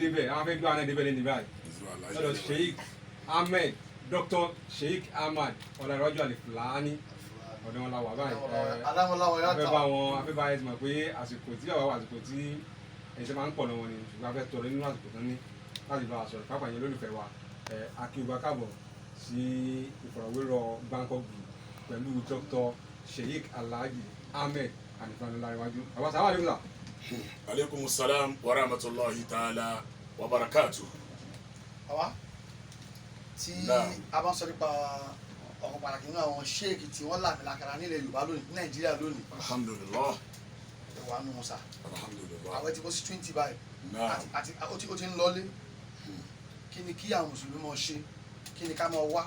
gbé bẹ́ẹ̀ àwọn fẹ́ gbé àwọn ẹ̀dẹ́bẹ̀ lẹ́nu báyìí lọ́dọ̀ Sheikh Ahmed Dr. Sheikh Ahmed Olanrewaju Alfullany ọ̀dọ̀ wọn la wà báyìí afẹ́ bá ẹ̀ mọ̀ pé àsìkò tí àwọn àsìkò tí ẹ̀ṣẹ̀ máa ń pọ̀ lọ́wọ́ ni ṣùgbọ́n afẹ́ tọrọ nínú àsìkò tán ní láti bá a sọ̀rọ̀ pápá yẹn lólùfẹ́ wa akíwá káàbọ̀ sí ìfọ̀rọ̀wérọ̀ gbáǹkọ́gbì pẹ̀lú Dr. Sheikh Alhaji Ahmed Olanrewaju. Bàbá sàlámù aleykum sà. Aleykum salam wa rahmatulahi ta'ala wa barakatuh. Àwa tí a bá ń sọ nípa ọ̀kan pàtàkì nínú àwọn sheikh tí wọ́n làmì lákàrà nílẹ̀ Yorùbá lónìí ní Nàìjíríà lónìí. Alhamdulillah. Ẹ̀wà nù sà. Alhamdulillah. Àwọn ti bọ́ sí 20 báyìí. Àti ó ti ń lọlé. Kí ni kí àwọn mùsùlùmí máa ṣe? Kí ni ká máa wá?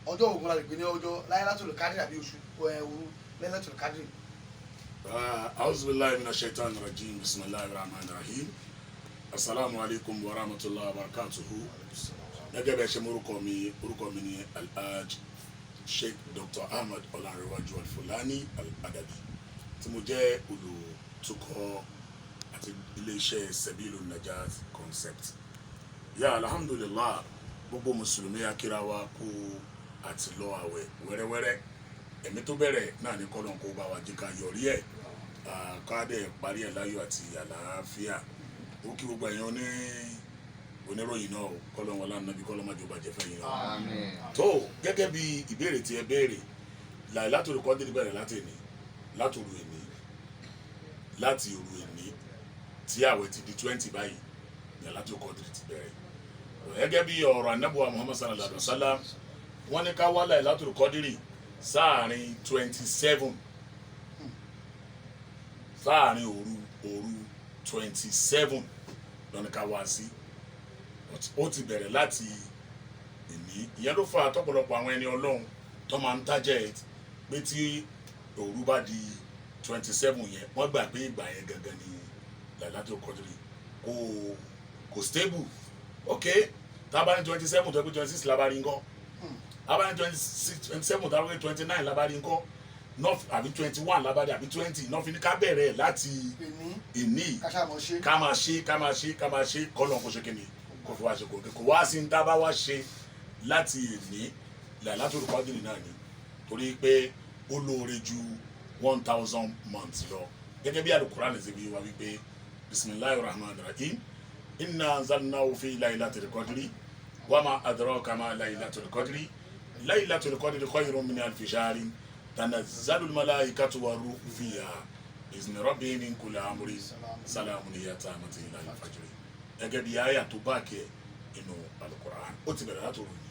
Ọjọ́ ògùn la lè pè ní ọjọ́ Laylatul Qadr àbí oṣù òru Laylatul Qadr. A'udhu billahi minash shaitanir rajim. Bismillahir rahmanir rahim. Assalamu alaikum wa rahmatullahi wa barakatuhu. Gẹ́gẹ́ bẹ́ẹ̀ ṣe mú orúkọ mi ní Alhaji Sheikh Dr. Ahmed Olanrewaju Alfullany Al-Adabi tí mo jẹ́ olùtukọ̀ àti iléeṣẹ́ Sabilun Najat concept. Ya alhamdulillah, gbogbo mùsùlùmí akíra wa kú àti lọ àwẹ̀ wẹ́rẹ́wẹ́rẹ́. Ẹ̀mí tó bẹ̀rẹ̀ náà ní kọ́lọ́n kó bá wa jẹ́ ká yọrí ẹ̀ káàdẹ̀ parí ẹ̀ láyọ̀ àti àlàáfíà. Ó kí gbogbo ẹ̀yàn oníròyìn náà kọ́lọ́n wọn lánàá bí kọ́lọ́n máa jọ bàjẹ́ fẹ́ yìí náà. Tó gẹ́gẹ́ bí ìbéèrè tí ẹ béèrè Laylatul Qadr bẹ̀rẹ̀ láti òru èní tí àwẹ̀ ti di 20 báyìí Laylatul Qadr ti bẹ̀rẹ̀. Gẹ́gẹ́ bí ọ̀rọ̀ anábùwà Muhammad sallallahu alaihi wa sallam wọ́n ní ká wá Laylatul Qadr sáàrin 27 sáàrin òru 27 lọ́nà ká wá sí. Ó ti bẹ̀rẹ̀ láti ìní ìyẹn ló fa àtọ́pọ̀lọpọ̀ àwọn ẹni Ọlọ́run tó máa ń target pé tí òru bá di 27 yẹn wọ́n gbà pé ìgbà yẹn gangan ni Laylatul Qadr kò stable. Ok, tá a bá ní 27 tó pé 26 la bá rí nǹkan, a bá ní 27 tó pé 29 la bá rí nǹkan, àbí 21 la bá rí àbí 20 náà fi ní ká bẹ̀rẹ̀ láti ìní ká máa ṣe kọ́lọ̀ kó ṣe kí ni kò fi wá ṣe kò wá sí ní tá a bá wá ṣe láti ìní Laylatul Qadr náà ni torí pé ó lóore ju 1000 months lọ gẹ́gẹ́ bí Al-Qur'an ṣe bí wá wípé bismillahir rahmanir rahim inna anzalnahu fi Laylatil Qadri wa ma adraka ma Laylatul Qadri Laylatul Qadri khayrun min alfi shahrin tanazzalul malaikatu war-ruhu fiha bi'izni rabbihim min kulli amrin salamun hiya hatta matla'il fajr. Gẹ́gẹ́ bí àyà tó bá kẹ́ inú Al-Qur'an ó ti bẹ̀rẹ̀ látòrò ní.